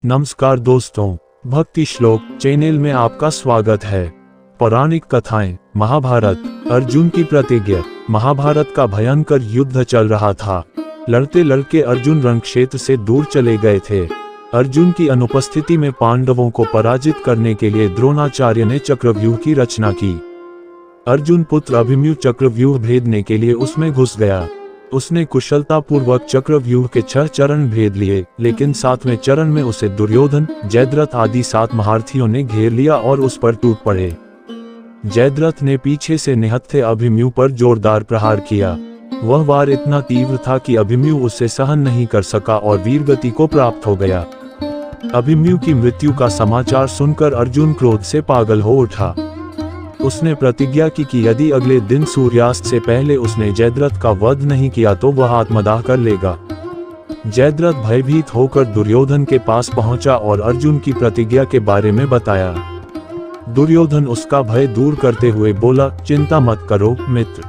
नमस्कार दोस्तों, भक्ति श्लोक चैनल में आपका स्वागत है। पौराणिक कथाएं। महाभारत। अर्जुन की प्रतिज्ञा। महाभारत का भयंकर युद्ध चल रहा था। लड़ते लड़के अर्जुन रण क्षेत्र से दूर चले गए थे। अर्जुन की अनुपस्थिति में पांडवों को पराजित करने के लिए द्रोणाचार्य ने चक्रव्यूह की रचना की। अर्जुन पुत्र अभिमन्यु चक्रव्यूह भेदने के लिए उसमें घुस गया। उसने कुशलतापूर्वक चक्रव्यूह के 6 चरण भेद लिए, लेकिन 7वें चरण में उसे दुर्योधन, जयद्रथ आदि 7 महारथियों ने घेर लिया और उस पर टूट पड़े। जयद्रथ ने पीछे से निहत्थे अभिमन्यु पर जोरदार प्रहार किया। वह वार इतना तीव्र था कि अभिमन्यु उसे सहन नहीं कर सका और वीरगति को प्राप्त हो गया। अभिमन्यु की मृत्यु का समाचार सुनकर अर्जुन क्रोध से पागल हो उठा। उसने प्रतिज्ञा की कि यदि अगले दिन सूर्यास्त से पहले उसने जयद्रथ का वध नहीं किया तो वह आत्मदाह कर लेगा। जयद्रथ भयभीत होकर दुर्योधन के पास पहुंचा और अर्जुन की प्रतिज्ञा के बारे में बताया। दुर्योधन उसका भय दूर करते हुए बोला, चिंता मत करो मित्र,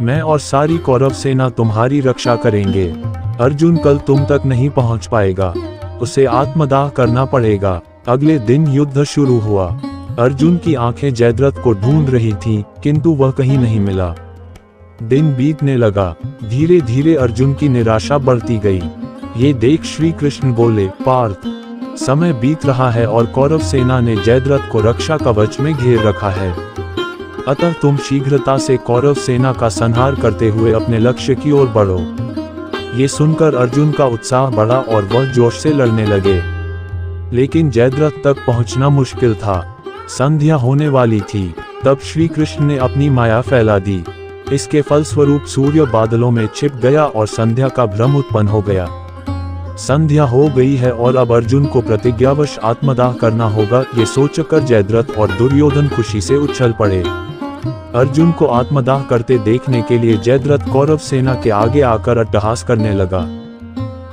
मैं और सारी कौरव सेना तुम्हारी रक्षा करेंगे। अर्जुन कल तुम तक नहीं पहुंच पाएगा, उसे आत्मदाह करना पड़ेगा। अगले दिन युद्ध शुरू हुआ। अर्जुन की आंखें जयद्रथ को ढूंढ रही थीं, किंतु वह कहीं नहीं मिला। दिन बीतने लगा। धीरे धीरे अर्जुन की निराशा बढ़ती गई। ये देख श्री कृष्ण बोले, पार्थ, समय बीत रहा है और कौरव सेना ने जयद्रथ को रक्षा कवच में घेर रखा है। अतः तुम शीघ्रता से कौरव सेना का संहार करते हुए अपने लक्ष्य की ओर बढ़ो। ये सुनकर अर्जुन का उत्साह बढ़ा और वह जोश से लड़ने लगे। लेकिन जयद्रथ तक पहुंचना मुश्किल था। संध्या होने वाली थी। तब श्री कृष्ण ने अपनी माया फैला दी। इसके फलस्वरूप सूर्य बादलों में छिप गया और संध्या का भ्रम उत्पन्न हो गया। संध्या हो गई है और अब अर्जुन को प्रतिज्ञावश आत्मदाह करना होगा, ये सोचकर जयद्रथ और दुर्योधन खुशी से उछल पड़े। अर्जुन को आत्मदाह करते देखने के लिए जयद्रथ कौरव सेना के आगे आकर अट्टहास करने लगा।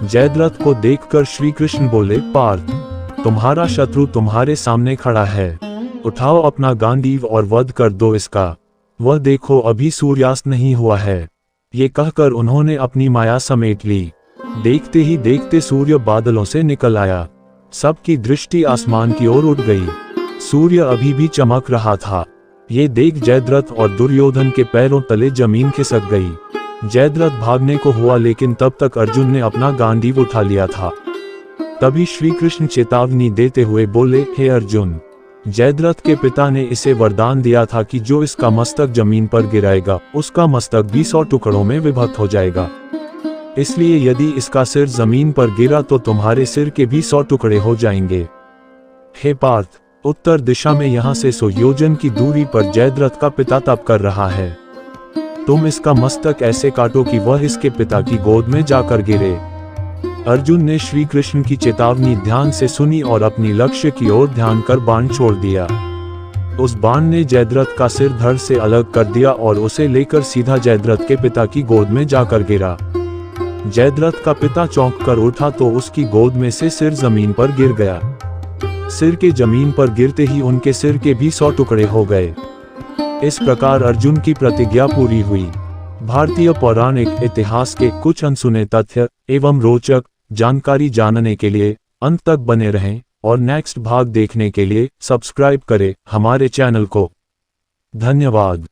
जयद्रथ को देखकर श्री कृष्ण बोले, पार्थ, तुम्हारा शत्रु तुम्हारे सामने खड़ा है। उठाओ अपना गांडीव और वध कर दो इसका। वह देखो अभी सूर्यास्त नहीं हुआ है। ये कहकर उन्होंने अपनी माया समेट ली। देखते ही देखते सूर्य बादलों से निकल आया। सबकी दृष्टि आसमान की ओर उठ गई। सूर्य अभी भी चमक रहा था। ये देख जयद्रथ और दुर्योधन के पैरों तले जमीन खिसक गई। जयद्रथ भागने को हुआ, लेकिन तब तक अर्जुन ने अपना गांडीव उठा लिया था। तभी श्री कृष्ण चेतावनी देते हुए बोले, हे अर्जुन, जयद्रथ के पिता ने इसे वरदान दिया था कि जो इसका मस्तक जमीन पर गिराएगा उसका मस्तक भी 100 टुकड़ों में विभक्त हो जाएगा। इसलिए यदि इसका सिर जमीन पर गिरा तो तुम्हारे सिर के भी 100 टुकड़े हो जाएंगे। हे पार्थ, उत्तर दिशा में यहाँ से 100 योजन की दूरी पर जयद्रथ का पिता तप कर रहा है। तुम इसका मस्तक ऐसे काटो कि वह इसके पिता की गोद में जाकर गिरे। अर्जुन ने श्री कृष्ण की चेतावनी ध्यान से सुनी और अपनी लक्ष्य की ओर ध्यान कर बाण छोड़ दिया। उस बाण ने जयद्रथ का सिर धड़ से अलग कर दिया और उसे लेकर सीधा जयद्रथ के पिता की गोद में जाकर गिरा। जयद्रथ का पिता चौंक कर उठा तो उसकी गोद में से सिर जमीन पर गिर गया। सिर के जमीन पर गिरते ही उनके सिर के भी 100 टुकड़े हो गए। इस प्रकार अर्जुन की प्रतिज्ञा पूरी हुई। भारतीय पौराणिक इतिहास के कुछ अनसुने तथ्य एवं रोचक जानकारी जानने के लिए अंत तक बने रहें और नेक्स्ट भाग देखने के लिए सब्सक्राइब करें हमारे चैनल को। धन्यवाद।